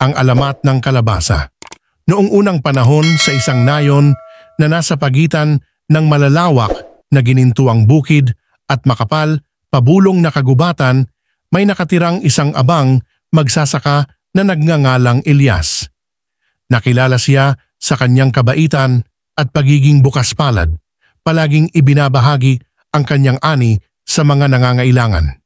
ang alamat ng kalabasa. Noong unang panahon sa isang nayon na nasa pagitan ng malalawak na ginintuang bukid at makapal, pabulong na kagubatan, may nakatirang isang abang magsasaka na nagngangalang Elias. Nakilala siya sa kanyang kabaitan at pagiging bukas palad, palaging ibinabahagi ang kanyang ani sa mga nangangailangan.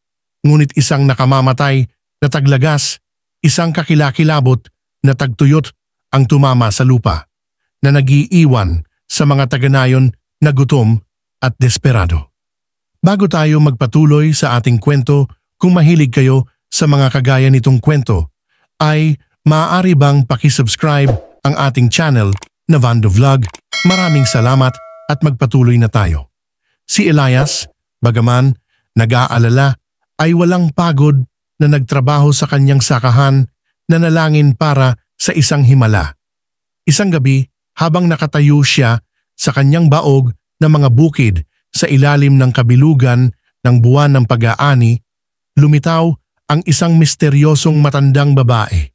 Ngunit isang nakamamatay na taglagas, isang kakilakilabot na tagtuyot ang tumama sa lupa, na nag-iiwan sa mga taga-nayon na gutom at desperado. Bago tayo magpatuloy sa ating kwento, kung mahilig kayo sa mga kagaya nitong kwento, ay maaari bang pakisubscribe ang ating channel na Vando Vlog? Maraming salamat at magpatuloy na tayo. Si Elias, bagaman nag-aalala, ay walang pagod na nagtrabaho sa kanyang sakahan na nalangin para sa isang himala. Isang gabi, habang nakatayo siya sa kanyang baog na mga bukid sa ilalim ng kabilugan ng buwan ng pag-aani, lumitaw ang isang misteryosong matandang babae.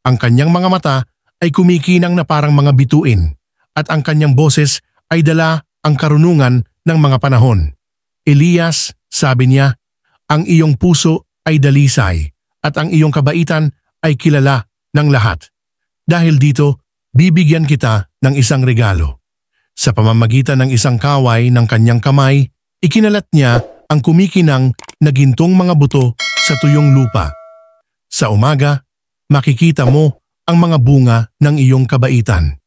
Ang kanyang mga mata ay kumikinang na parang mga bituin at ang kanyang boses ay dala ang karunungan ng mga panahon. Elias, sabi niya, ang iyong puso ay dalisay at ang iyong kabaitan ay kilala ng lahat. Dahil dito, bibigyan kita ng isang regalo. Sa pamamagitan ng isang kaway ng kanyang kamay, ikinalat niya ang kumikinang na gintong mga buto sa tuyong lupa. Sa umaga, makikita mo ang mga bunga ng iyong kabaitan.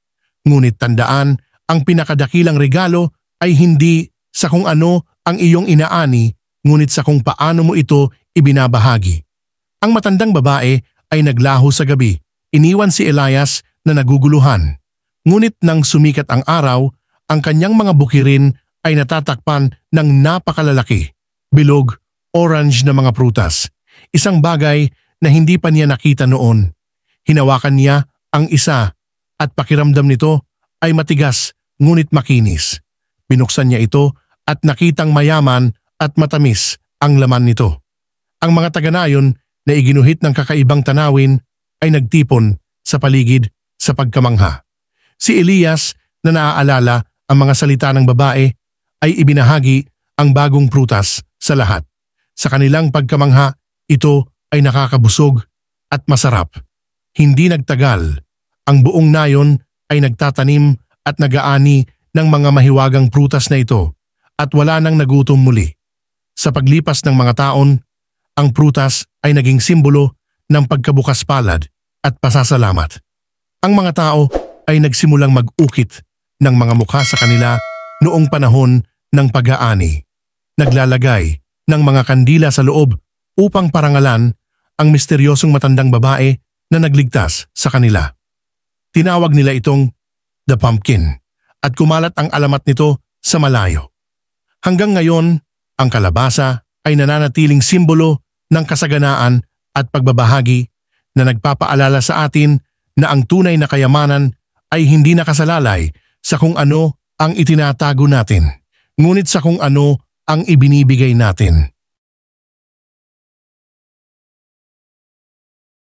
Ngunit tandaan, ang pinakadakilang regalo ay hindi sa kung ano ang iyong inaani, ngunit sa kung paano mo ito ibinabahagi. Ang matandang babae ay naglaho sa gabi. Iniwan si Elias na naguguluhan. Ngunit nang sumikat ang araw, ang kanyang mga bukirin ay natatakpan ng napakalalaki, bilog, orange na mga prutas. Isang bagay na hindi pa niya nakita noon. Hinawakan niya ang isa at pakiramdam nito ay matigas ngunit makinis. Binuksan niya ito at nakitang mayaman at matamis ang laman nito. Ang mga taga-nayon na iginuhit ng kakaibang tanawin ay nagtipon sa paligid sa pagkamangha. Si Elias na naaalala ang mga salita ng babae ay ibinahagi ang bagong prutas sa lahat. Sa kanilang pagkamangha, ito ay nakakabusog at masarap. Hindi nagtagal, ang buong nayon ay nagtatanim at nag-aani ng mga mahiwagang prutas na ito at wala nang nagutom muli. Sa paglipas ng mga taon, ang prutas ay naging simbolo ng pagkabukas palad at pasasalamat. Ang mga tao ay nagsimulang mag-ukit ng mga mukha sa kanila noong panahon ng pag-aani. Naglalagay ng mga kandila sa loob upang parangalan ang misteryosong matandang babae na nagligtas sa kanila. Tinawag nila itong The Pumpkin at kumalat ang alamat nito sa malayo. Hanggang ngayon, ang kalabasa ay nananatiling simbolo ng kasaganaan at pagbabahagi na nagpapaalala sa atin na ang tunay na kayamanan ay hindi nakasalalay sa kung ano ang itinatago natin, ngunit sa kung ano ang ibinibigay natin.